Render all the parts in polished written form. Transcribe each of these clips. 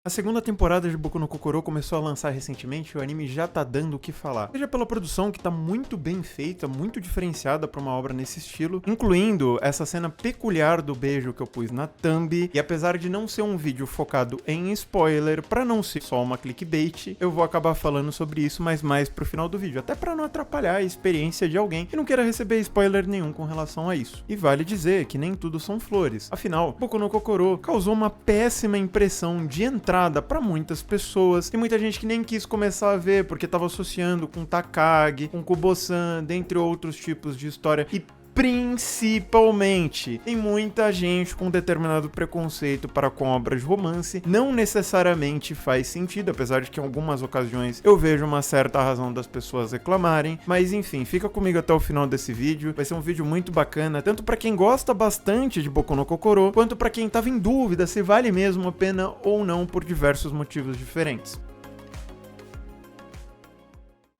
A segunda temporada de Boku no Kokoro começou a lançar recentemente e o anime já tá dando o que falar. Seja pela produção, que tá muito bem feita, muito diferenciada pra uma obra nesse estilo, incluindo essa cena peculiar do beijo que eu pus na thumb, e apesar de não ser um vídeo focado em spoiler, pra não ser só uma clickbait, eu vou acabar falando sobre isso, mas mais pro final do vídeo, até pra não atrapalhar a experiência de alguém que não queira receber spoiler nenhum com relação a isso. E vale dizer que nem tudo são flores, afinal, Boku no Kokoro causou uma péssima impressão de entrada pra muitas pessoas. Tem muita gente que nem quis começar a ver porque tava associando com Takagi, com Kubo-san, dentre outros tipos de história. E principalmente, tem muita gente com determinado preconceito para com obras de romance. Não necessariamente faz sentido, apesar de que em algumas ocasiões eu vejo uma certa razão das pessoas reclamarem. Mas enfim, fica comigo até o final desse vídeo. Vai ser um vídeo muito bacana, tanto para quem gosta bastante de Boku no Kokoro, quanto para quem tava em dúvida se vale mesmo a pena ou não por diversos motivos diferentes.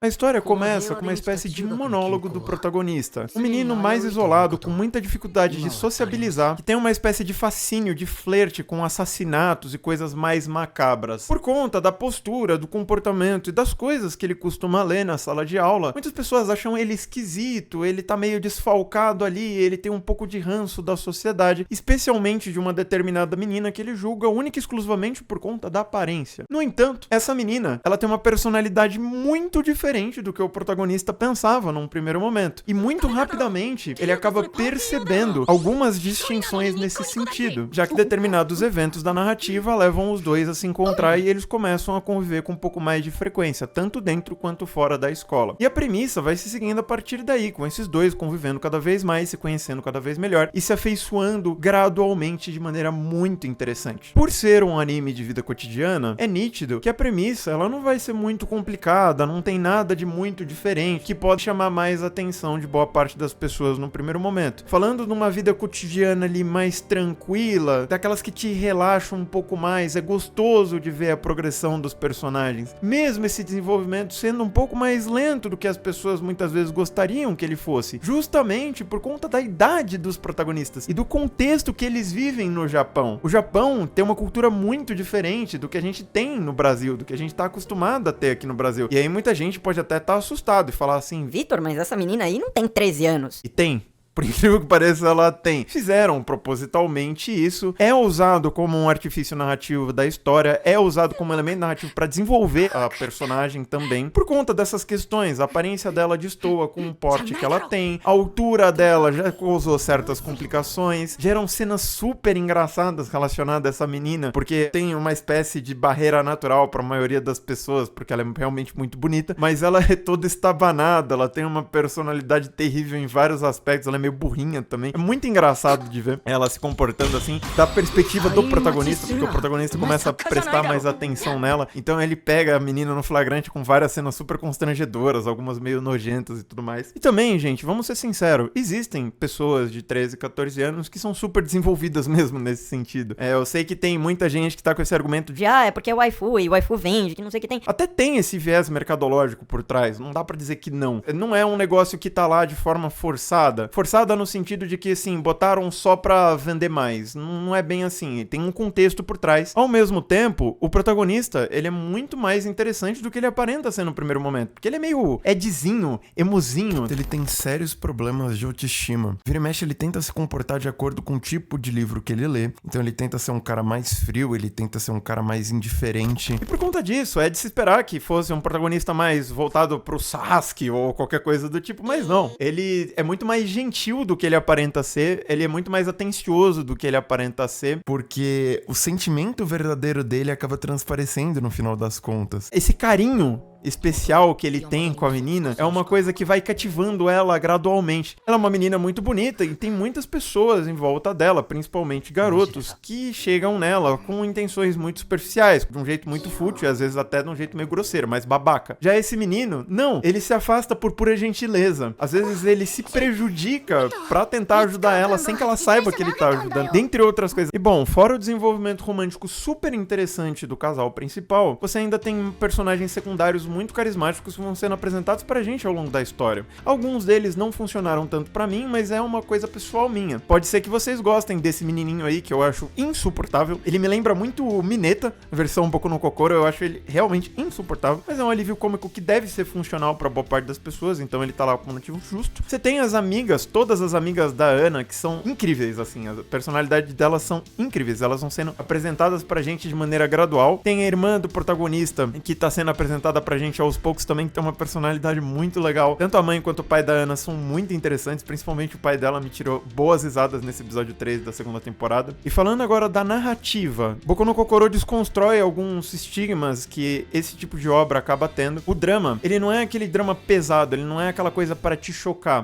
A história começa com uma espécie de monólogo do protagonista. Um menino mais isolado, com muita dificuldade de sociabilizar, que tem uma espécie de fascínio, de flerte com assassinatos e coisas mais macabras. Por conta da postura, do comportamento e das coisas que ele costuma ler na sala de aula, muitas pessoas acham ele esquisito, ele tá meio desfalcado ali, ele tem um pouco de ranço da sociedade, especialmente de uma determinada menina que ele julga única e exclusivamente por conta da aparência. No entanto, essa menina, ela tem uma personalidade muito diferente do que o protagonista pensava num primeiro momento. E muito rapidamente, ele acaba percebendo algumas distinções nesse sentido, já que determinados eventos da narrativa levam os dois a se encontrar e eles começam a conviver com um pouco mais de frequência, tanto dentro quanto fora da escola. E a premissa vai se seguindo a partir daí, com esses dois convivendo cada vez mais, se conhecendo cada vez melhor e se afeiçoando gradualmente de maneira muito interessante. Por ser um anime de vida cotidiana, é nítido que a premissa ela não vai ser muito complicada, não tem nada de muito diferente que pode chamar mais a atenção de boa parte das pessoas no primeiro momento. Falando de uma vida cotidiana ali mais tranquila, daquelas que te relaxam um pouco mais, é gostoso de ver a progressão dos personagens. Mesmo esse desenvolvimento sendo um pouco mais lento do que as pessoas muitas vezes gostariam que ele fosse, justamente por conta da idade dos protagonistas e do contexto que eles vivem no Japão. O Japão tem uma cultura muito diferente do que a gente tem no Brasil, do que a gente tá acostumado a ter aqui no Brasil. E aí muita gente pode até estar assustado e falar assim: Vitor, mas essa menina aí não tem 13 anos. E tem. Por incrível que pareça, ela tem. Fizeram propositalmente isso. É usado como um artifício narrativo da história. É usado como elemento narrativo para desenvolver a personagem também. Por conta dessas questões, a aparência dela destoa com o porte que ela tem. A altura dela já causou certas complicações. Geram cenas super engraçadas relacionadas a essa menina, porque tem uma espécie de barreira natural para a maioria das pessoas, porque ela é realmente muito bonita. Mas ela é toda estabanada. Ela tem uma personalidade terrível em vários aspectos. Ela é meio burrinha também. É muito engraçado de ver ela se comportando assim, da perspectiva do protagonista, porque o protagonista começa a prestar mais atenção nela. Então ele pega a menina no flagrante com várias cenas super constrangedoras, algumas meio nojentas e tudo mais. E também, gente, vamos ser sinceros, existem pessoas de 13, 14 anos que são super desenvolvidas mesmo nesse sentido. Eu sei que tem muita gente que tá com esse argumento de é porque é waifu e waifu vende, que não sei o que tem. Até tem esse viés mercadológico por trás, não dá pra dizer que não. Não é um negócio que tá lá de forma forçada no sentido de que, assim, botaram só pra vender mais. Não é bem assim. Tem um contexto por trás. Ao mesmo tempo, o protagonista, ele é muito mais interessante do que ele aparenta ser no primeiro momento. Porque ele é meio edzinho, emozinho. Ele tem sérios problemas de autoestima. Vira e mexe, ele tenta se comportar de acordo com o tipo de livro que ele lê. Então ele tenta ser um cara mais frio, ele tenta ser um cara mais indiferente. E por conta disso, é de se esperar que fosse um protagonista mais voltado pro Sasuke ou qualquer coisa do tipo. Mas não. Ele é muito mais gentil do que ele aparenta ser, ele é muito mais atencioso do que ele aparenta ser, porque o sentimento verdadeiro dele acaba transparecendo no final das contas. Esse carinho especial que ele tem com a menina é uma coisa que vai cativando ela gradualmente. Ela é uma menina muito bonita e tem muitas pessoas em volta dela, principalmente garotos, que chegam nela com intenções muito superficiais, de um jeito muito fútil e às vezes até de um jeito meio grosseiro, mas babaca. Já esse menino, não, ele se afasta por pura gentileza. Às vezes ele se prejudica pra tentar ajudar ela sem que ela saiba que ele tá ajudando, dentre outras coisas. E bom, fora o desenvolvimento romântico super interessante do casal principal, você ainda tem personagens secundários muito carismáticos que vão sendo apresentados pra gente ao longo da história. Alguns deles não funcionaram tanto pra mim, mas é uma coisa pessoal minha. Pode ser que vocês gostem desse menininho aí, que eu acho insuportável. Ele me lembra muito o Mineta, a versão Boku no Kokoro, eu acho ele realmente insuportável, mas é um alívio cômico que deve ser funcional pra boa parte das pessoas, então ele tá lá por um motivo justo. Você tem as amigas, todas as amigas da Ana, que são incríveis, assim, a personalidade delas são incríveis, elas vão sendo apresentadas pra gente de maneira gradual. Tem a irmã do protagonista, que tá sendo apresentada pra gente aos poucos também, que tem uma personalidade muito legal. Tanto a mãe quanto o pai da Ana são muito interessantes, principalmente o pai dela me tirou boas risadas nesse episódio 3 da segunda temporada. E falando agora da narrativa, Boku no Kokoro desconstrói alguns estigmas que esse tipo de obra acaba tendo. O drama, ele não é aquele drama pesado, ele não é aquela coisa para te chocar.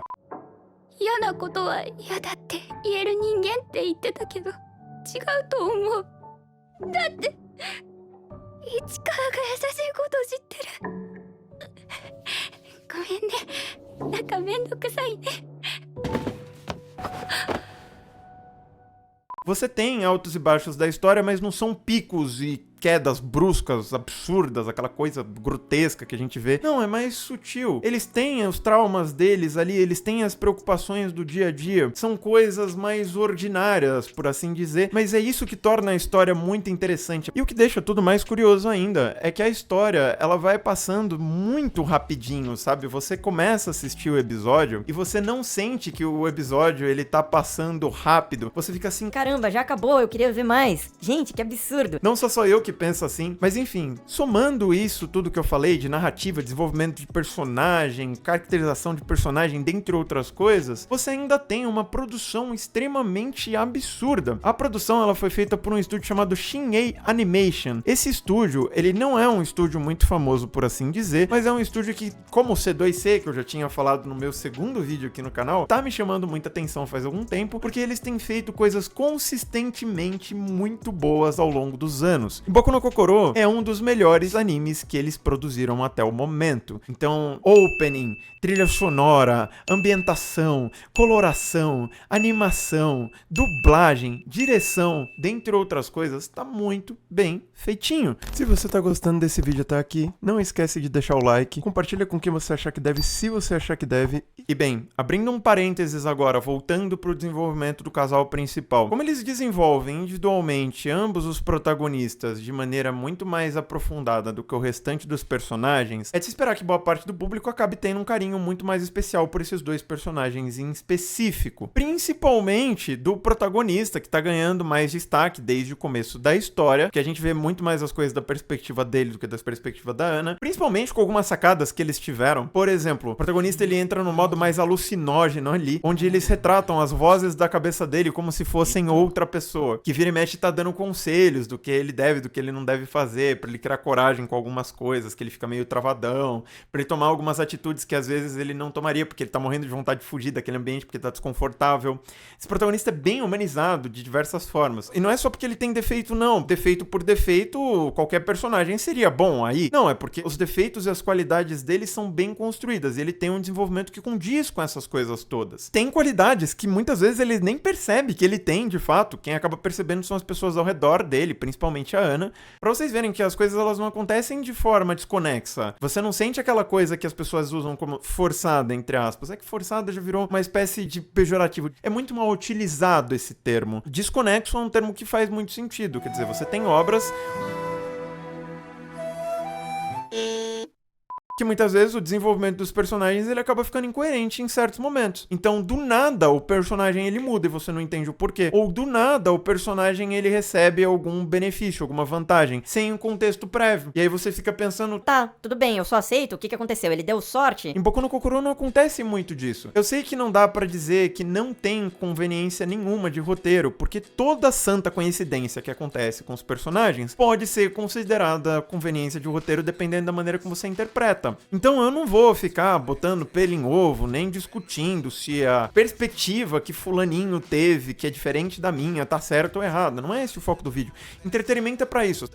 嫌なことは嫌だって言える人間って言ってたけど違うと思う。だって市川が優しいこと知ってる。ごめんね、なんかめんどくさいね。 Você tem altos e baixos da história, mas não são picos e quedas bruscas, absurdas, aquela coisa grotesca que a gente vê. Não, é mais sutil. Eles têm os traumas deles ali, eles têm as preocupações do dia a dia. São coisas mais ordinárias, por assim dizer, mas é isso que torna a história muito interessante. E o que deixa tudo mais curioso ainda é que a história, ela vai passando muito rapidinho, sabe? Você começa a assistir o episódio e você não sente que o episódio, ele tá passando rápido. Você fica assim, Caramba, já acabou, eu queria ver mais. Gente, que absurdo. não sou só eu que penso assim, mas enfim, somando isso tudo que eu falei de narrativa, desenvolvimento de personagem, caracterização de personagem, dentre outras coisas, você ainda tem uma produção extremamente absurda. A produção, ela foi feita por um estúdio chamado Shin-Ei Animation. Esse estúdio, ele não é um estúdio muito famoso, por assim dizer, mas é um estúdio que, como o C2C, que eu já tinha falado no meu segundo vídeo aqui no canal, tá me chamando muita atenção faz algum tempo, porque eles têm feito coisas consistentemente muito boas ao longo dos anos. Boku no Kokoro é um dos melhores animes que eles produziram até o momento. Então, opening, trilha sonora, ambientação, coloração, animação, dublagem, direção, dentre outras coisas, tá muito bem feitinho. Se você tá gostando desse vídeo até aqui, não esquece de deixar o like, compartilha com quem você achar que deve, se você achar que deve. E bem, abrindo um parênteses agora, voltando pro desenvolvimento do casal principal. Como eles desenvolvem individualmente ambos os protagonistas de maneira muito mais aprofundada do que o restante dos personagens, é de se esperar que boa parte do público acabe tendo um carinho muito mais especial por esses dois personagens em específico. Principalmente do protagonista, que tá ganhando mais destaque desde o começo da história, que a gente vê muito mais as coisas da perspectiva dele do que da perspectiva da Ana, principalmente com algumas sacadas que eles tiveram. Por exemplo, o protagonista, ele entra no modo mais alucinógeno ali, onde eles retratam as vozes da cabeça dele como se fossem outra pessoa, que vira e mexe tá dando conselhos do que ele deve, do que ele não deve fazer, pra ele criar coragem com algumas coisas, que ele fica meio travadão, pra ele tomar algumas atitudes que às vezes ele não tomaria, porque ele tá morrendo de vontade de fugir daquele ambiente, porque tá desconfortável. Esse protagonista é bem humanizado de diversas formas. E não é só porque ele tem defeito, não. Defeito por defeito, qualquer personagem seria bom aí. Não, é porque os defeitos e as qualidades dele são bem construídas, e ele tem um desenvolvimento que condiz com essas coisas todas. Tem qualidades que muitas vezes ele nem percebe que ele tem, de fato. Quem acaba percebendo são as pessoas ao redor dele, principalmente a Ana, pra vocês verem que as coisas, elas não acontecem de forma desconexa. Você não sente aquela coisa que as pessoas usam como forçada, entre aspas. É que forçada já virou uma espécie de pejorativo. É muito mal utilizado esse termo. Desconexo é um termo que faz muito sentido. Quer dizer, você tem obras que muitas vezes o desenvolvimento dos personagens, ele acaba ficando incoerente em certos momentos. Então, do nada, o personagem, ele muda e você não entende o porquê. Ou do nada, o personagem, ele recebe algum benefício, alguma vantagem, sem um contexto prévio. E aí você fica pensando, Tá, tudo bem, eu só aceito. O que aconteceu? Ele deu sorte? em Boku no Kokoro não acontece muito disso. Eu sei que não dá pra dizer que não tem conveniência nenhuma de roteiro, porque toda santa coincidência que acontece com os personagens pode ser considerada conveniência de roteiro dependendo da maneira como você interpreta. Então eu não vou ficar botando pelo em ovo, nem discutindo se a perspectiva que fulaninho teve, que é diferente da minha, tá certa ou errada. Não é esse o foco do vídeo. Entretenimento é pra isso.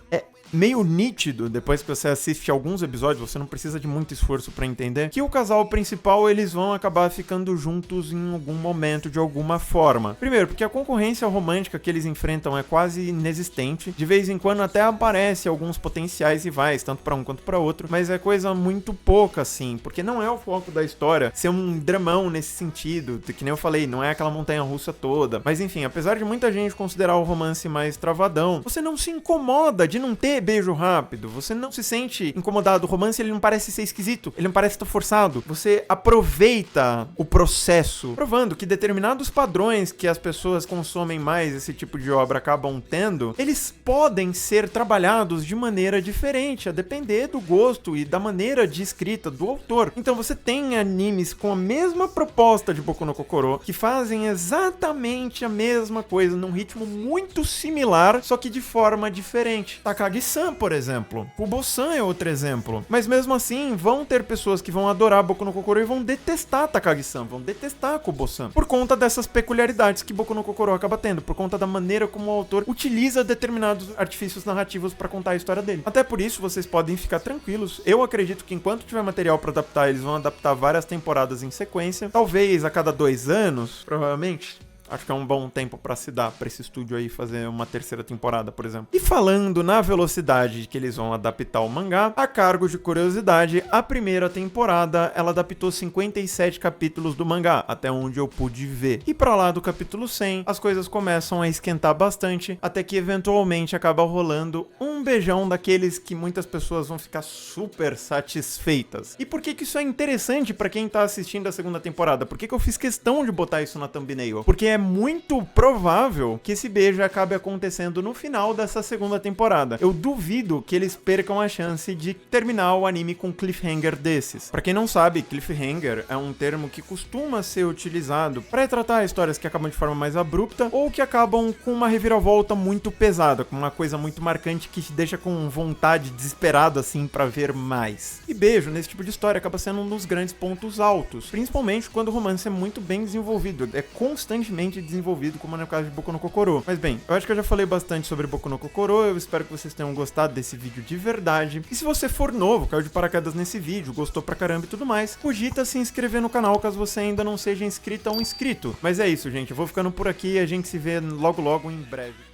meio nítido, depois que você assiste alguns episódios, você não precisa de muito esforço pra entender, que o casal principal, eles vão acabar ficando juntos em algum momento, de alguma forma. Primeiro, porque a concorrência romântica que eles enfrentam é quase inexistente. De vez em quando até aparece alguns potenciais rivais, tanto pra um quanto pra outro, mas é coisa muito pouca, assim, porque não é o foco da história ser um dramão nesse sentido, que nem eu falei, não é aquela montanha-russa toda. Mas enfim, apesar de muita gente considerar o romance mais travadão, você não se incomoda de não ter beijo rápido, você não se sente incomodado. O romance, ele não parece ser esquisito, ele não parece estar forçado. Você aproveita o processo, provando que determinados padrões que as pessoas consomem mais esse tipo de obra acabam tendo, eles podem ser trabalhados de maneira diferente, a depender do gosto e da maneira de escrita do autor. Então você tem animes com a mesma proposta de Boku no Kokoro, que fazem exatamente a mesma coisa, num ritmo muito similar, só que de forma diferente. Takagi-san, por exemplo. Kubo-san é outro exemplo. Mas mesmo assim, vão ter pessoas que vão adorar Boku no Kokoro e vão detestar Takagi-san, vão detestar Kubo-san, por conta dessas peculiaridades que Boku no Kokoro acaba tendo, por conta da maneira como o autor utiliza determinados artifícios narrativos pra contar a história dele. Até por isso, vocês podem ficar tranquilos. Eu acredito que enquanto tiver material pra adaptar, eles vão adaptar várias temporadas em sequência, talvez a cada 2 anos, provavelmente. Acho que é um bom tempo pra se dar pra esse estúdio aí fazer uma 3ª temporada, por exemplo. E falando na velocidade que eles vão adaptar o mangá, a cargo de curiosidade, a 1ª temporada, ela adaptou 57 capítulos do mangá, até onde eu pude ver. E pra lá do capítulo 100, as coisas começam a esquentar bastante, até que eventualmente acaba rolando um beijão daqueles que muitas pessoas vão ficar super satisfeitas. E por que que isso é interessante pra quem tá assistindo a 2ª temporada? Por que que eu fiz questão de botar isso na thumbnail? Porque é muito provável que esse beijo acabe acontecendo no final dessa 2ª temporada. Eu duvido que eles percam a chance de terminar o anime com cliffhanger desses. Pra quem não sabe, cliffhanger é um termo que costuma ser utilizado para retratar histórias que acabam de forma mais abrupta ou que acabam com uma reviravolta muito pesada, com uma coisa muito marcante que te deixa com vontade desesperada assim pra ver mais. E beijo nesse tipo de história acaba sendo um dos grandes pontos altos, principalmente quando o romance é muito bem desenvolvido, é constantemente desenvolvido, como no caso de Boku no Kokoro. Mas bem, eu acho que eu já falei bastante sobre Boku no Kokoro, eu espero que vocês tenham gostado desse vídeo de verdade. E se você for novo, caiu de paraquedas nesse vídeo, gostou pra caramba e tudo mais, cogita se inscrever no canal caso você ainda não seja inscrito ou inscrito. Mas é isso, gente, eu vou ficando por aqui e a gente se vê logo logo em breve.